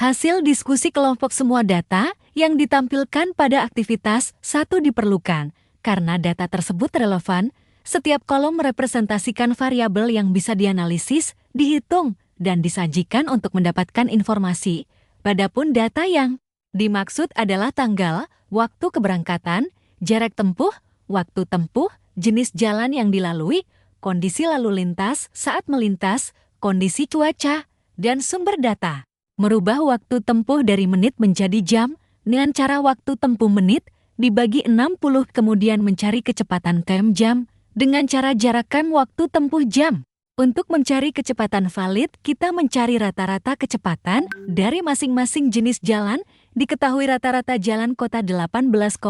Hasil diskusi kelompok semua data yang ditampilkan pada aktivitas 1 diperlukan. Karena data tersebut relevan, setiap kolom merepresentasikan variabel yang bisa dianalisis, dihitung, dan disajikan untuk mendapatkan informasi. Padahal data yang dimaksud adalah tanggal, waktu keberangkatan, jarak tempuh, waktu tempuh, jenis jalan yang dilalui, kondisi lalu lintas saat melintas, kondisi cuaca, dan sumber data. Merubah waktu tempuh dari menit menjadi jam dengan cara waktu tempuh menit dibagi 60 kemudian mencari kecepatan km jam dengan cara jarak km waktu tempuh jam. Untuk mencari kecepatan valid, kita mencari rata-rata kecepatan dari masing-masing jenis jalan. Diketahui rata-rata jalan kota 18,78,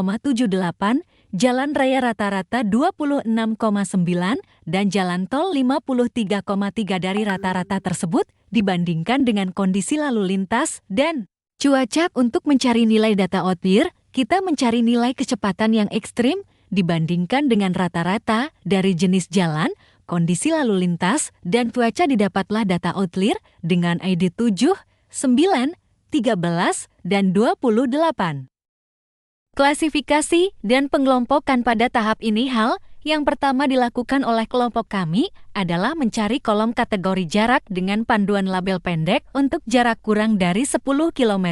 jalan raya rata-rata 26,9, dan jalan tol 53,3 dari rata-rata tersebut dibandingkan dengan kondisi lalu lintas dan cuaca. Untuk mencari nilai data outlier, kita mencari nilai kecepatan yang ekstrim dibandingkan dengan rata-rata dari jenis jalan, kondisi lalu lintas, dan cuaca. Didapatlah data outlier dengan ID 7, 9, 13, dan 28. Klasifikasi dan pengelompokan pada tahap ini hal yang pertama dilakukan oleh kelompok kami adalah mencari kolom kategori jarak dengan panduan label pendek untuk jarak kurang dari 10 km,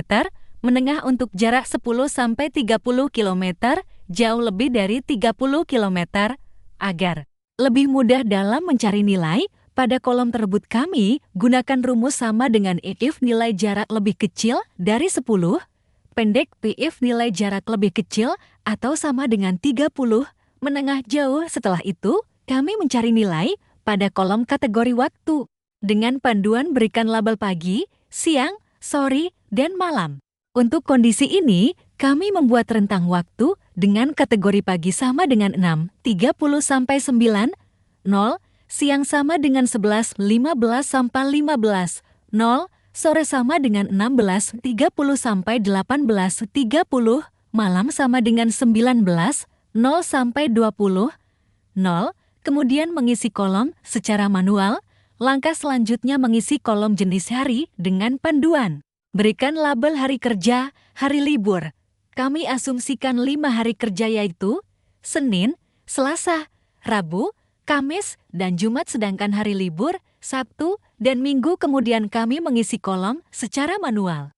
menengah untuk jarak 10-30 km, jauh lebih dari 30 km, agar lebih mudah dalam mencari nilai. Pada kolom tersebut kami gunakan rumus sama dengan if nilai jarak lebih kecil dari 10, pendek if nilai jarak lebih kecil atau sama dengan 30, menengah jauh. Setelah itu, kami mencari nilai pada kolom kategori waktu. Dengan panduan berikan label pagi, siang, sore, dan malam. Untuk kondisi ini, kami membuat rentang waktu dengan kategori pagi sama dengan 6.30 sampai 9, 0, siang sama dengan 11.15 sampai 15, 0, sore sama dengan 16.30 sampai 18.30, malam sama dengan 19, 0 sampai 20, 0, kemudian mengisi kolom secara manual. Langkah selanjutnya mengisi kolom jenis hari dengan panduan. Berikan label hari kerja, hari libur. Kami asumsikan 5 hari kerja yaitu Senin, Selasa, Rabu, Kamis, dan Jumat, sedangkan hari libur, Sabtu, dan Minggu. Kemudian kami mengisi kolom secara manual.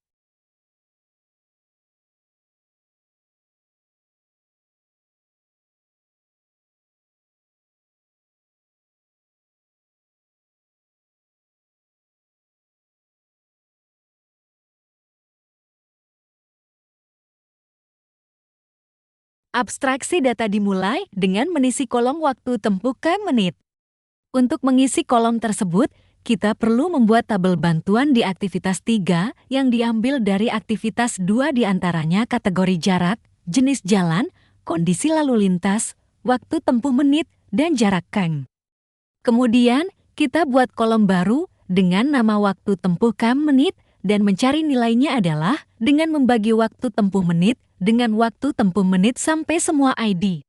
Abstraksi data dimulai dengan mengisi kolom waktu tempuh km menit. Untuk mengisi kolom tersebut, kita perlu membuat tabel bantuan di aktivitas 3 yang diambil dari aktivitas 2 diantaranya kategori jarak, jenis jalan, kondisi lalu lintas, waktu tempuh menit, dan jarak km. Kemudian, kita buat kolom baru dengan nama waktu tempuh km menit dan mencari nilainya adalah dengan membagi waktu tempuh menit dengan waktu tempuh menit sampai semua ID.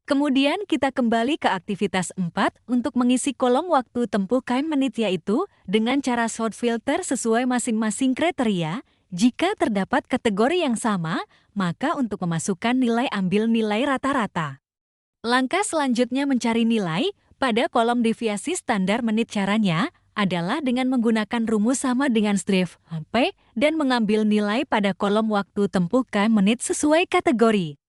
Kemudian kita kembali ke aktivitas 4 untuk mengisi kolom waktu tempuh km menit yaitu dengan cara sort filter sesuai masing-masing kriteria. Jika terdapat kategori yang sama, maka untuk memasukkan nilai ambil nilai rata-rata. Langkah selanjutnya mencari nilai pada kolom deviasi standar menit. Caranya adalah dengan menggunakan rumus sama dengan strip P dan mengambil nilai pada kolom waktu tempuh km menit sesuai kategori.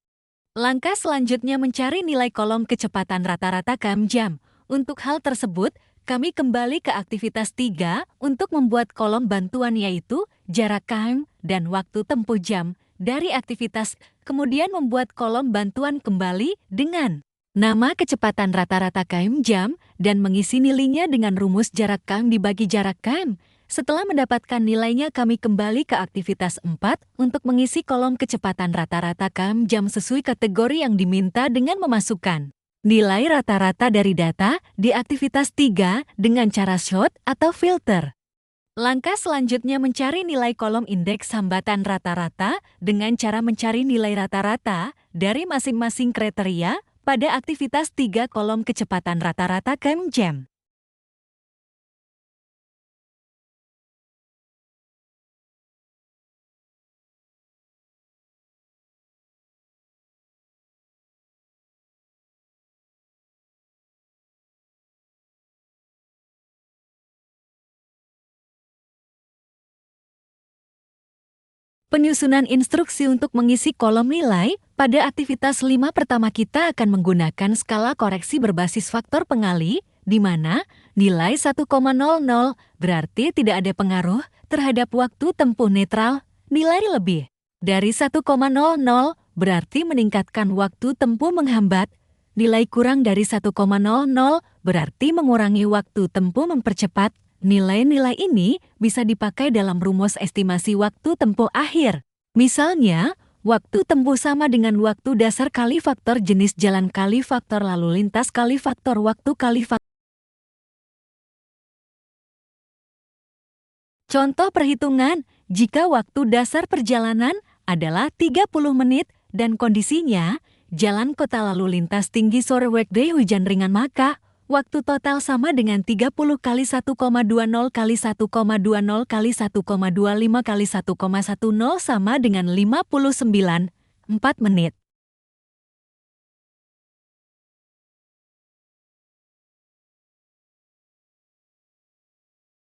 Langkah selanjutnya mencari nilai kolom kecepatan rata-rata km jam. Untuk hal tersebut, kami kembali ke aktivitas 3 untuk membuat kolom bantuan yaitu jarak km dan waktu tempuh jam dari aktivitas, kemudian membuat kolom bantuan kembali dengan nama kecepatan rata-rata km jam dan mengisi nilainya dengan rumus jarak km dibagi jarak km. Setelah mendapatkan nilainya, kami kembali ke aktivitas 4 untuk mengisi kolom kecepatan rata-rata km jam sesuai kategori yang diminta dengan memasukkan nilai rata-rata dari data di aktivitas 3 dengan cara sort atau filter. Langkah selanjutnya mencari nilai kolom indeks hambatan rata-rata dengan cara mencari nilai rata-rata dari masing-masing kriteria pada aktivitas 3 kolom kecepatan rata-rata km jam. Penyusunan instruksi untuk mengisi kolom nilai, pada aktivitas 5 pertama kita akan menggunakan skala koreksi berbasis faktor pengali, di mana nilai 1,00 berarti tidak ada pengaruh terhadap waktu tempuh netral. Nilai lebih dari 1,00 berarti meningkatkan waktu tempuh menghambat. Nilai kurang dari 1,00 berarti mengurangi waktu tempuh mempercepat. Nilai-nilai ini bisa dipakai dalam rumus estimasi waktu tempuh akhir. Misalnya, waktu tempuh sama dengan waktu dasar kali faktor jenis jalan kali faktor lalu lintas kali faktor waktu kali faktor. Contoh perhitungan, jika waktu dasar perjalanan adalah 30 menit dan kondisinya jalan kota lalu lintas tinggi sore weekday hujan ringan, maka waktu total sama dengan 30 kali 1,20 kali 1,20 kali 1,25 kali 1,10 sama dengan 59,4 menit.